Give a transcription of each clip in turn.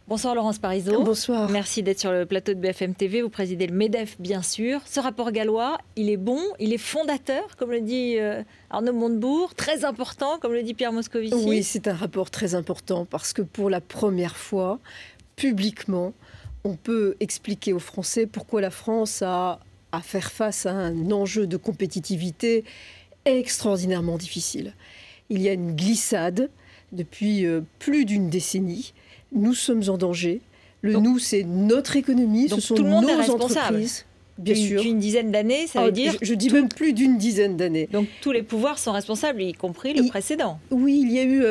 Bonsoir Laurence Parisot. Bonsoir. Merci d'être sur le plateau de BFM TV. Vous présidez le MEDEF, bien sûr. Ce rapport gallois, il est bon, il est fondateur, comme le dit Arnaud Montebourg, très important, comme le dit Pierre Moscovici. Oui, c'est un rapport très important parce que pour la première fois, publiquement, on peut expliquer aux Français pourquoi la France a à faire face à un enjeu de compétitivité extraordinairement difficile. Il y a une glissade depuis plus d'une décennie. Nous sommes en danger. Nous, c'est notre économie, ce sont tout le monde nos est responsable. entreprises. Bien sûr. Depuis une dizaine d'années, ça veut dire... Je dis même plus d'une dizaine d'années. Donc tous les pouvoirs sont responsables, y compris le précédent. Oui, il y a eu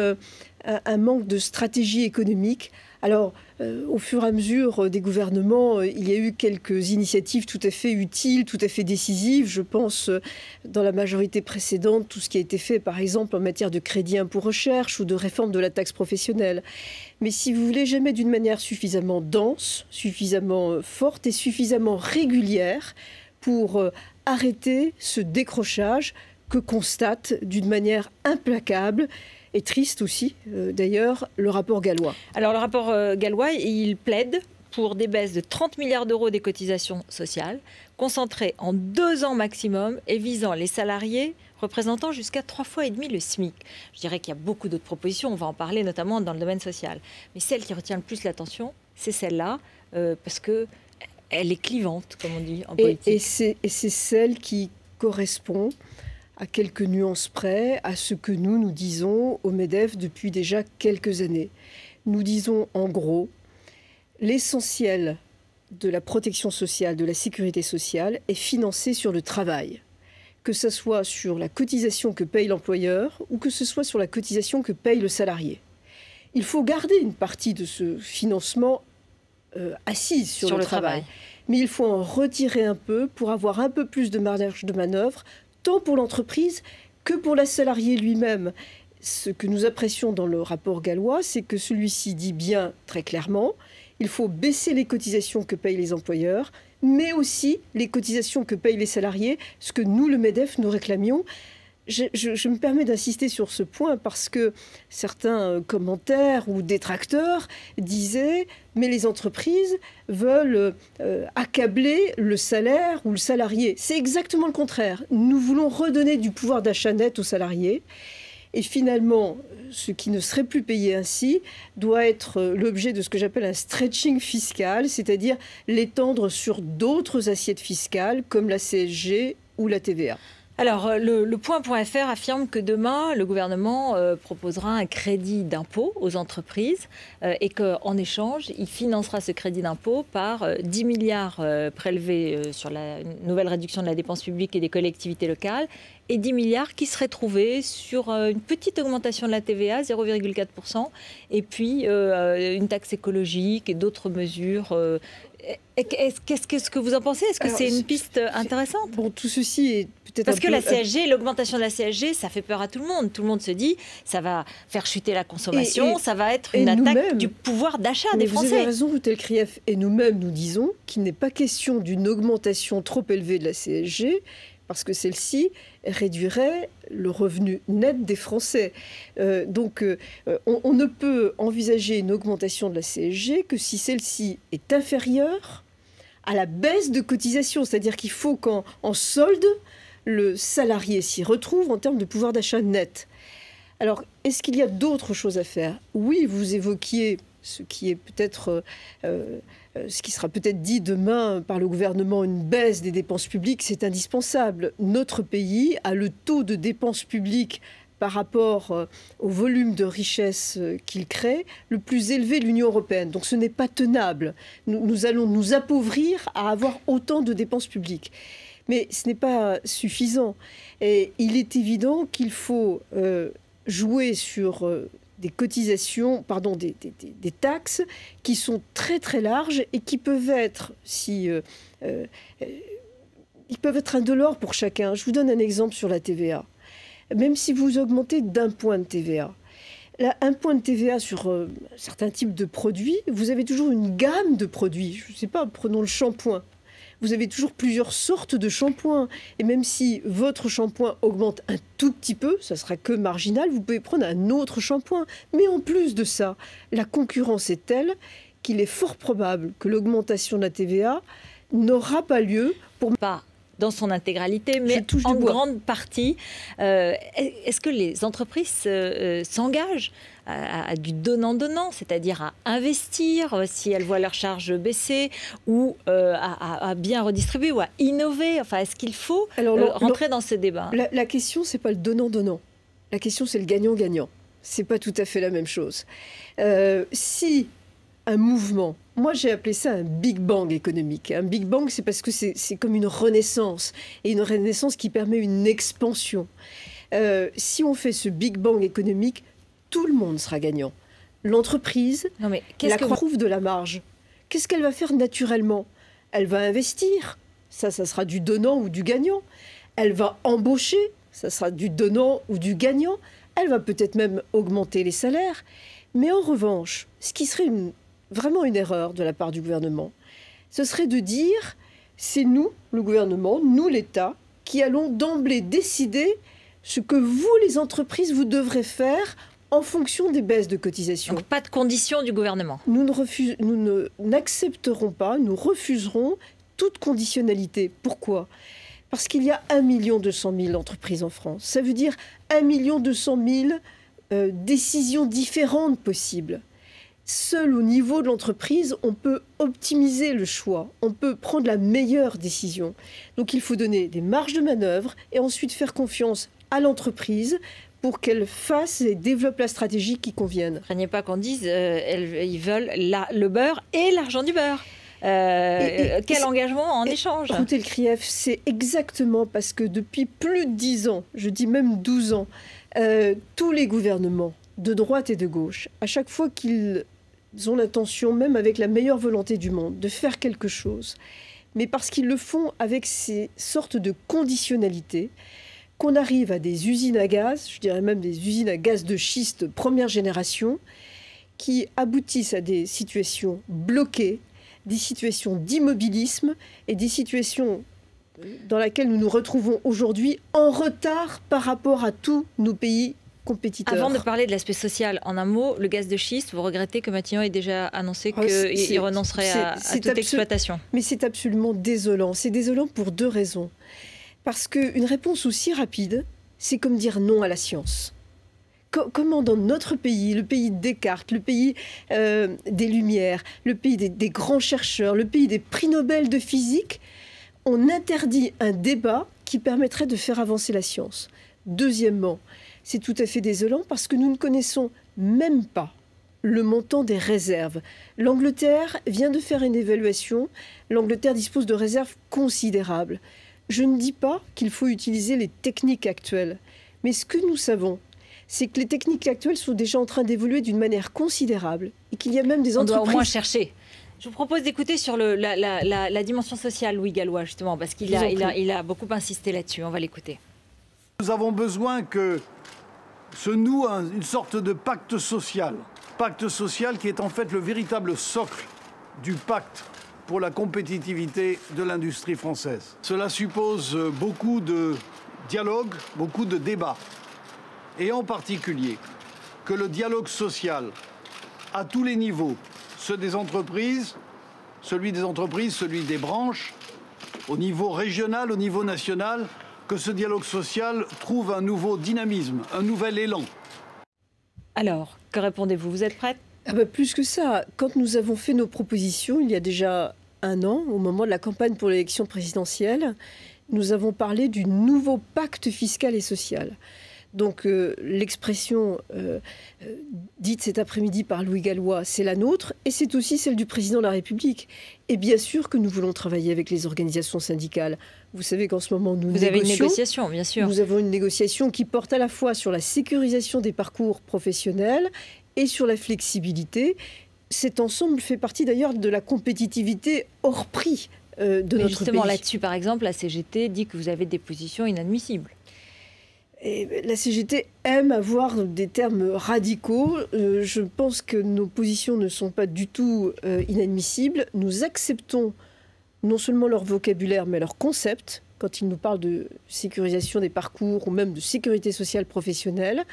un manque de stratégie économique. Alors, au fur et à mesure des gouvernements, il y a eu quelques initiatives tout à fait utiles, tout à fait décisives. Je pense, dans la majorité précédente, tout ce qui a été fait, par exemple, en matière de crédit impôt recherche ou de réforme de la taxe professionnelle. Mais si vous voulez, jamais d'une manière suffisamment dense, suffisamment forte et suffisamment régulière pour arrêter ce décrochage que constate d'une manière implacable et triste aussi, d'ailleurs, le rapport gallois. Alors le rapport gallois, il plaide pour des baisses de 30 milliards d'euros des cotisations sociales, concentrées en 2 ans maximum et visant les salariés représentant jusqu'à 3,5 fois le SMIC. Je dirais qu'il y a beaucoup d'autres propositions, on va en parler notamment dans le domaine social. Mais celle qui retient le plus l'attention, c'est celle-là, parce qu'elle est clivante, comme on dit en politique. Et c'est celle qui correspond à quelques nuances près, à ce que nous disons au MEDEF depuis déjà quelques années. Nous disons en gros, l'essentiel de la protection sociale, de la sécurité sociale, est financé sur le travail. Que ce soit sur la cotisation que paye l'employeur ou que ce soit sur la cotisation que paye le salarié. Il faut garder une partie de ce financement assise sur le travail. Mais il faut en retirer un peu pour avoir un peu plus de marge de manœuvre, tant pour l'entreprise que pour la salariée lui-même. Ce que nous apprécions dans le rapport gallois, c'est que celui-ci dit bien très clairement, il faut baisser les cotisations que payent les employeurs, mais aussi les cotisations que payent les salariés, ce que nous, le MEDEF, nous réclamions. Je me permets d'insister sur ce point parce que certains commentaires ou détracteurs disaient « mais les entreprises veulent accabler le salaire ou le salarié ». C'est exactement le contraire. Nous voulons redonner du pouvoir d'achat net aux salariés. Et finalement, ce qui ne serait plus payé ainsi doit être l'objet de ce que j'appelle un stretching fiscal, c'est-à-dire l'étendre sur d'autres assiettes fiscales comme la CSG ou la TVA. Alors, le Point.fr affirme que demain, le gouvernement proposera un crédit d'impôt aux entreprises et qu'en échange, il financera ce crédit d'impôt par 10 milliards prélevés sur la nouvelle réduction de la dépense publique et des collectivités locales et 10 milliards qui seraient trouvés sur une petite augmentation de la TVA, 0,4%, et puis une taxe écologique et d'autres mesures. Qu'est-ce que vous en pensez? Est-ce que c'est une piste intéressante? Bon, tout ceci est peut-être parce que la CSG, l'augmentation de la CSG, ça fait peur à tout le monde. Tout le monde se dit, ça va faire chuter la consommation, ça va être une attaque du pouvoir d'achat des Français. Vous avez raison, Routel Krief, et nous-mêmes, nous disons qu'il n'est pas question d'une augmentation trop élevée de la CSG, parce que celle-ci réduirait le revenu net des Français. On ne peut envisager une augmentation de la CSG que si celle-ci est inférieure à la baisse de cotisation. C'est-à-dire qu'il faut qu'en solde, le salarié s'y retrouve en termes de pouvoir d'achat net. Alors, est-ce qu'il y a d'autres choses à faire? Oui, vous évoquiez ce qui est peut-être... ce qui sera peut-être dit demain par le gouvernement, une baisse des dépenses publiques, c'est indispensable. Notre pays a le taux de dépenses publiques par rapport au volume de richesse qu'il crée, le plus élevé de l'Union européenne. Donc ce n'est pas tenable. Nous allons nous appauvrir à avoir autant de dépenses publiques. Mais ce n'est pas suffisant. Et il est évident qu'il faut jouer sur... des cotisations, des taxes qui sont très très larges et qui peuvent être, ils peuvent être indolores pour chacun. Je vous donne un exemple sur la TVA. Même si vous augmentez d'1 point de TVA, là, 1 point de TVA sur certains types de produits, vous avez toujours une gamme de produits. Je ne sais pas, prenons le shampoing. Vous avez toujours plusieurs sortes de shampoings. Et même si votre shampoing augmente un tout petit peu, ça sera que marginal, vous pouvez prendre un autre shampoing. Mais en plus de ça, la concurrence est telle qu'il est fort probable que l'augmentation de la TVA n'aura pas lieu pour... Pas dans son intégralité, mais en grande partie. Est-ce que les entreprises s'engagent à du donnant-donnant, c'est-à-dire à investir si elles voient leurs charges baisser, ou à bien redistribuer, ou à innover? Enfin, est-ce qu'il faut rentrer dans ce débat? La question, c'est pas le donnant-donnant. La question, c'est le gagnant-gagnant. C'est pas tout à fait la même chose. Si un mouvement, moi j'ai appelé ça un Big Bang économique. Un Big Bang, c'est parce que c'est comme une renaissance, et une renaissance qui permet une expansion. Si on fait ce Big Bang économique, tout le monde sera gagnant. L'entreprise, la trouve de la marge. Qu'est-ce qu'elle va faire naturellement? Elle va investir, ça sera du donnant ou du gagnant. Elle va embaucher, ça sera du donnant ou du gagnant. Elle va peut-être même augmenter les salaires. Mais en revanche, ce qui serait vraiment une erreur de la part du gouvernement, ce serait de dire, c'est nous, le gouvernement, nous l'État, qui allons d'emblée décider ce que vous, les entreprises, vous devrez faire en fonction des baisses de cotisations. Donc pas de condition du gouvernement. Nous n'accepterons pas, nous refuserons toute conditionnalité. Pourquoi ? Parce qu'il y a 1 200 000 entreprises en France. Ça veut dire 1 200 000 décisions différentes possibles. Seul au niveau de l'entreprise, on peut optimiser le choix, on peut prendre la meilleure décision. Donc il faut donner des marges de manœuvre et ensuite faire confiance à l'entreprise pour qu'elle fasse et développe la stratégie qui convienne. Ne craignez pas qu'on dise ils veulent le beurre et l'argent du beurre. Quel engagement en échange? Écoutez, le CRIEF, c'est exactement parce que depuis plus de 10 ans, je dis même 12 ans, tous les gouvernements, de droite et de gauche, à chaque fois qu'ils ont l'intention, même avec la meilleure volonté du monde, de faire quelque chose, mais parce qu'ils le font avec ces sortes de conditionnalités, qu'on arrive à des usines à gaz, je dirais même des usines à gaz de schiste première génération, qui aboutissent à des situations bloquées, des situations d'immobilisme et des situations dans lesquelles nous nous retrouvons aujourd'hui en retard par rapport à tous nos pays compétiteurs. Avant de parler de l'aspect social, en un mot, le gaz de schiste, vous regrettez que Matignon ait déjà annoncé qu'il renoncerait à toute exploitation? Mais c'est absolument désolant. C'est désolant pour 2 raisons. Parce qu'une réponse aussi rapide, c'est comme dire non à la science. Comment dans notre pays, le pays de Descartes, le pays des Lumières, le pays des grands chercheurs, le pays des prix Nobel de physique, on interdit un débat qui permettrait de faire avancer la science. Deuxièmement, c'est tout à fait désolant parce que nous ne connaissons même pas le montant des réserves. L'Angleterre vient de faire une évaluation. L'Angleterre dispose de réserves considérables. Je ne dis pas qu'il faut utiliser les techniques actuelles, mais ce que nous savons, c'est que les techniques actuelles sont déjà en train d'évoluer d'une manière considérable et qu'il y a même des entreprises... On doit au moins chercher. Je vous propose d'écouter sur la dimension sociale Louis Gallois, justement, parce qu'il a beaucoup insisté là-dessus. On va l'écouter. Nous avons besoin que se noue une sorte de pacte social qui est en fait le véritable socle du pacte pour la compétitivité de l'industrie française. Cela suppose beaucoup de dialogue, beaucoup de débats, et en particulier que le dialogue social à tous les niveaux, celui des entreprises, celui des branches, au niveau régional, au niveau national, que ce dialogue social trouve un nouveau dynamisme, un nouvel élan. Alors, que répondez-vous? Vous êtes prête? Plus que ça, quand nous avons fait nos propositions, il y a déjà 1 an, au moment de la campagne pour l'élection présidentielle, nous avons parlé du nouveau pacte fiscal et social. Donc l'expression dite cet après-midi par Louis Gallois, c'est la nôtre et c'est aussi celle du président de la République. Et bien sûr que nous voulons travailler avec les organisations syndicales. Vous savez qu'en ce moment, Vous avez une négociation, bien sûr. Nous avons une négociation qui porte à la fois sur la sécurisation des parcours professionnels et sur la flexibilité. Cet ensemble fait partie d'ailleurs de la compétitivité hors prix de notre pays. Justement, là-dessus, par exemple, la CGT dit que vous avez des positions inadmissibles. Et la CGT aime avoir des termes radicaux. Je pense que nos positions ne sont pas du tout inadmissibles. Nous acceptons non seulement leur vocabulaire, mais leur concept, quand ils nous parlent de sécurisation des parcours ou même de sécurité sociale professionnelle,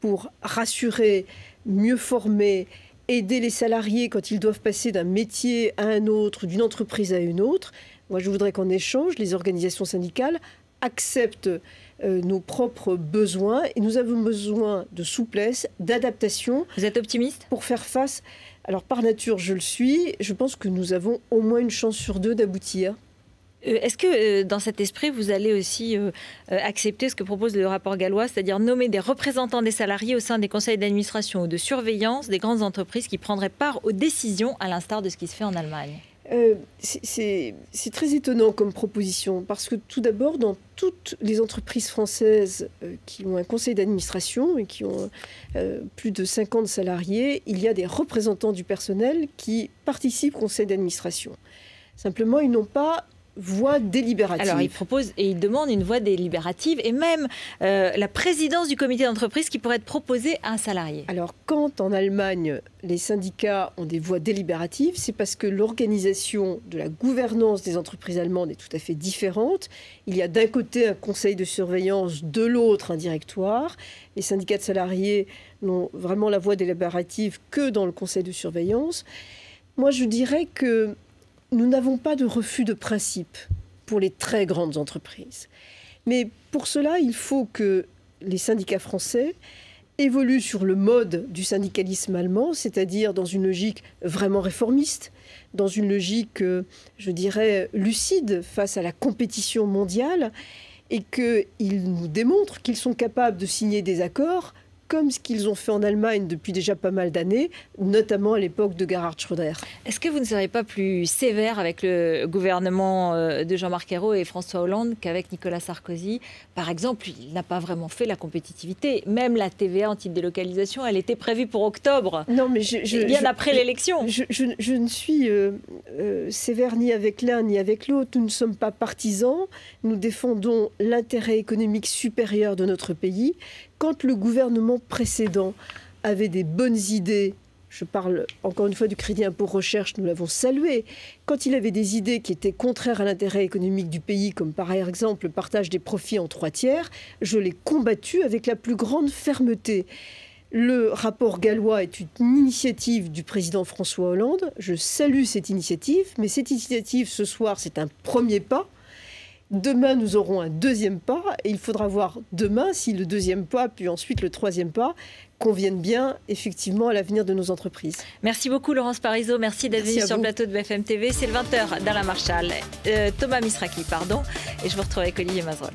pour rassurer, mieux former aider les salariés quand ils doivent passer d'un métier à un autre, d'une entreprise à une autre. Moi, je voudrais qu'en échange, les organisations syndicales acceptent nos propres besoins et nous avons besoin de souplesse, d'adaptation. Vous êtes optimiste ? Pour faire face. Alors, par nature, je le suis. Je pense que nous avons au moins une chance sur deux d'aboutir. Est-ce que dans cet esprit, vous allez aussi accepter ce que propose le rapport Gallois, c'est-à-dire nommer des représentants des salariés au sein des conseils d'administration ou de surveillance des grandes entreprises qui prendraient part aux décisions, à l'instar de ce qui se fait en Allemagne ? C'est très étonnant comme proposition, parce que tout d'abord, dans toutes les entreprises françaises qui ont un conseil d'administration et qui ont plus de 50 salariés, il y a des représentants du personnel qui participent au conseil d'administration. Simplement, ils n'ont pas voix délibérative. Alors, il propose et il demande une voix délibérative et même la présidence du comité d'entreprise qui pourrait être proposée à un salarié. Alors, quand en Allemagne, les syndicats ont des voix délibératives, c'est parce que l'organisation de la gouvernance des entreprises allemandes est tout à fait différente. Il y a d'un côté un conseil de surveillance, de l'autre un directoire. Les syndicats de salariés n'ont vraiment la voix délibérative que dans le conseil de surveillance. Moi, je dirais que nous n'avons pas de refus de principe pour les très grandes entreprises. Mais pour cela, il faut que les syndicats français évoluent sur le mode du syndicalisme allemand, c'est-à-dire dans une logique vraiment réformiste, dans une logique, je dirais, lucide face à la compétition mondiale, et qu'ils nous démontrent qu'ils sont capables de signer des accords comme ce qu'ils ont fait en Allemagne depuis déjà pas mal d'années, notamment à l'époque de Gerhard Schröder. Est-ce que vous ne serez pas plus sévère avec le gouvernement de Jean-Marc Ayrault et François Hollande qu'avec Nicolas Sarkozy ? Par exemple, il n'a pas vraiment fait la compétitivité. Même la TVA anti-délocalisation, elle était prévue pour octobre, non, mais bien après l'élection. Je ne suis sévère ni avec l'un ni avec l'autre. Nous ne sommes pas partisans. Nous défendons l'intérêt économique supérieur de notre pays. Quand le gouvernement précédent avait des bonnes idées, je parle encore une fois du crédit impôt recherche, nous l'avons salué. Quand il avait des idées qui étaient contraires à l'intérêt économique du pays, comme par exemple le partage des profits en 3/3, je l'ai combattu avec la plus grande fermeté. Le rapport Gallois est une initiative du président François Hollande. Je salue cette initiative, mais cette initiative ce soir, c'est un premier pas. Demain, nous aurons un deuxième pas et il faudra voir demain si le deuxième pas, puis ensuite le troisième pas, conviennent bien effectivement à l'avenir de nos entreprises. Merci beaucoup Laurence Parisot, merci d'être venue sur le plateau de BFM TV. C'est le 20h d'Alain Marchal, Thomas Misraki, et je vous retrouve avec Olivier Mazerolle.